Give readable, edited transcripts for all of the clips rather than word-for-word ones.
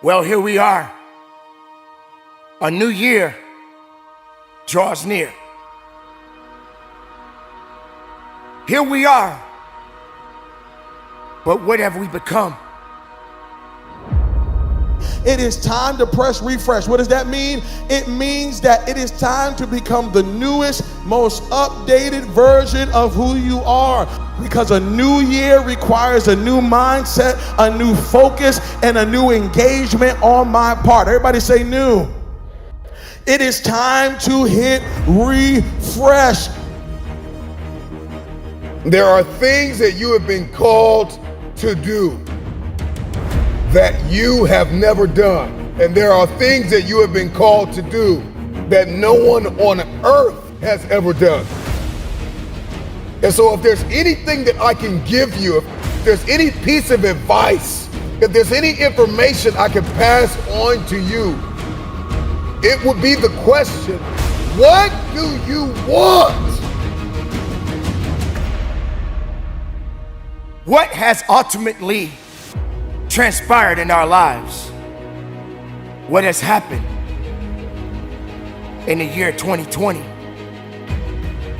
Well, here we are. A new year draws near. Here we are. But what have we become? It is time to press refresh. What does that mean? It means that it is time to become the newest, most updated version of who you are. Because a new year requires a new mindset, a new focus, and a new engagement on my part. Everybody say new. It is time to hit refresh. There are things that you have been called to do that you have never done. And there are things that you have been called to do that no one on earth has ever done. And so if there's anything that I can give you, if there's any piece of advice, if there's any information I can pass on to you, it would be the question, what do you want? What has ultimately transpired in our lives? What has happened in the year 2020?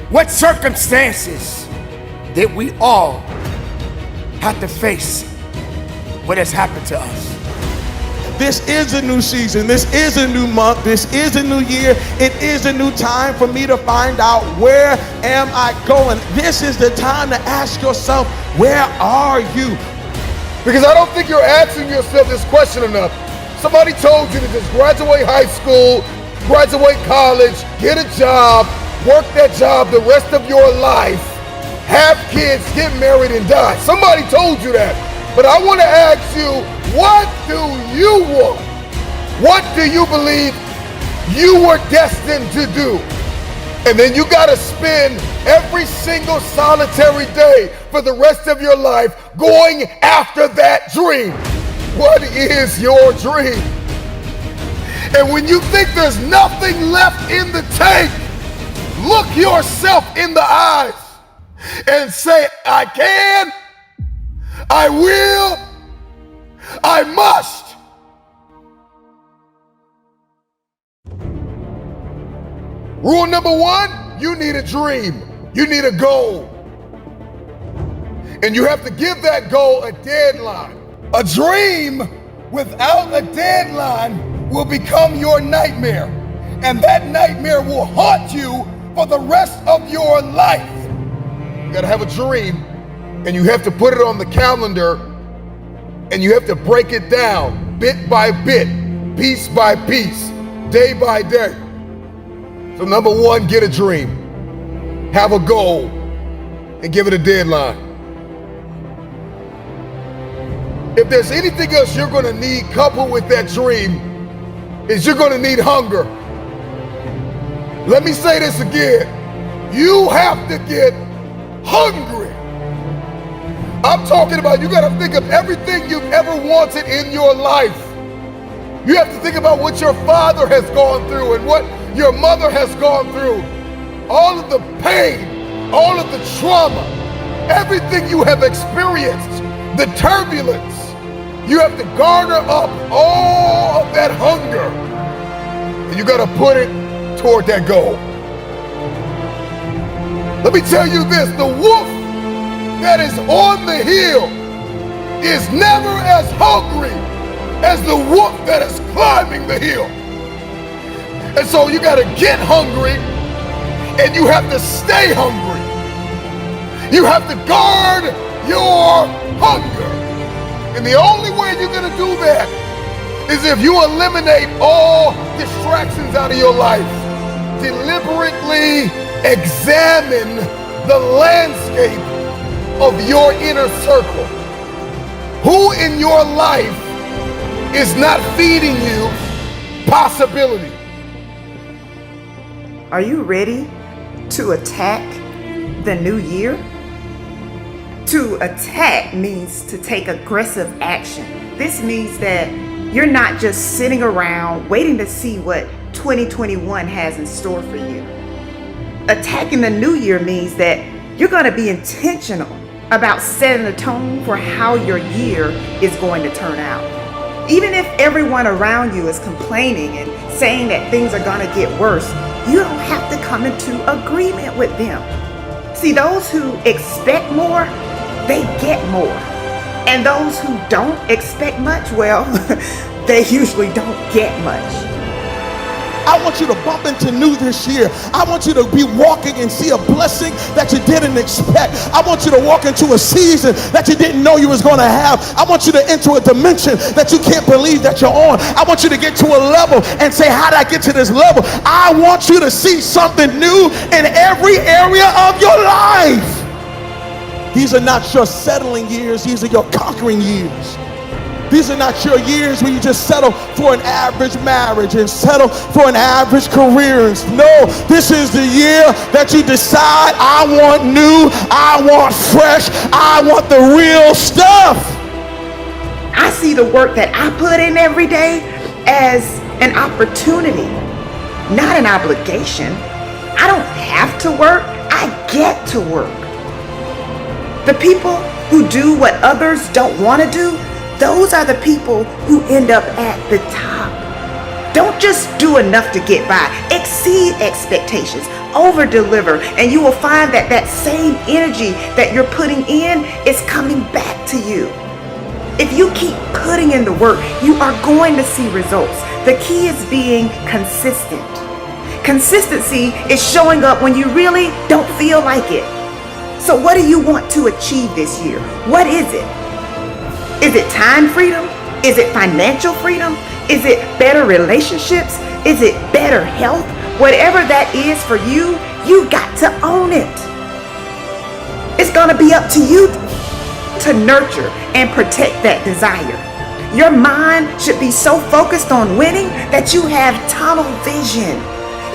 What circumstances did we all have to face what has happened to us? This is a new season. This is a new month. This is a new year. It is a new time for me to find out, where am I going? This is the time to ask yourself, where are you? Because I don't think you're asking yourself this question enough. Somebody told you to just graduate high school, graduate college, get a job, work that job the rest of your life, have kids, get married, and die. Somebody told you that. But I want to ask you, what do you want? What do you believe you were destined to do? And then you got to spend every single solitary day for the rest of your life going after that dream. What is your dream? And when you think there's nothing left in the tank, look yourself in the eyes and say, I can, I will, I must. Rule number one, you need a dream. You need a goal. And you have to give that goal a deadline. A dream without a deadline will become your nightmare. And that nightmare will haunt you for the rest of your life. You gotta have a dream, and you have to put it on the calendar, and you have to break it down bit by bit, piece by piece, day by day. So number one, get a dream, have a goal, and give it a deadline. If there's anything else you're gonna need coupled with that dream, is you're gonna need hunger. Let me say this again. You have to get hungry. I'm talking about, you gotta think of everything you've ever wanted in your life. You have to think about what your father has gone through and what your mother has gone through. All of the pain, all of the trauma, everything you have experienced, the turbulence. You have to garner up all of that hunger, and you gotta put it toward that goal. Let me tell you this, the wolf that is on the hill is never as hungry as the wolf that is climbing the hill. And so you gotta get hungry, and you have to stay hungry. You have to guard your hunger. And the only way you're gonna do that is if you eliminate all distractions out of your life. Deliberately examine the landscape of your inner circle. Who in your life is not feeding you possibility? Are you ready to attack the new year? To attack means to take aggressive action. This means that you're not just sitting around waiting to see what 2021 has in store for you. Attacking the new year means that you're going to be intentional about setting the tone for how your year is going to turn out. Even if everyone around you is complaining and saying that things are going to get worse, you don't have to come into agreement with them. See, those who expect more, they get more. And those who don't expect much, well, they usually don't get much. I want you to bump into new this year. I want you to be walking and see a blessing that you didn't expect. I want you to walk into a season that you didn't know you was going to have. I want you to enter a dimension that you can't believe that you're on. I want you to get to a level and say, how did I get to this level? I want you to see something new in every area of your life. These are not your settling years. These are your conquering years. These are not your years where you just settle for an average marriage and settle for an average career. No, this is the year that you decide, I want new, I want fresh, I want the real stuff. I see the work that I put in every day as an opportunity, not an obligation. I don't have to work, I get to work. The people who do what others don't want to do, those are the people who end up at the top. Don't just do enough to get by. Exceed expectations. Over deliver. And you will find that that same energy that you're putting in is coming back to you. If you keep putting in the work, you are going to see results. The key is being consistent. Consistency is showing up when you really don't feel like it. So what do you want to achieve this year? What is it? Is it time freedom? Is it financial freedom? Is it better relationships? Is it better health? Whatever that is for you, you got to own it. It's going to be up to you to nurture and protect that desire. Your mind should be so focused on winning that you have tunnel vision.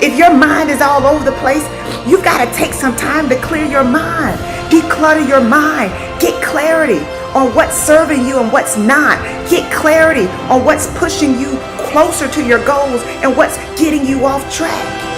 If your mind is all over the place, you've got to take some time to clear your mind. Declutter your mind. Get clarity on what's serving you and what's not. Get clarity on what's pushing you closer to your goals and what's getting you off track.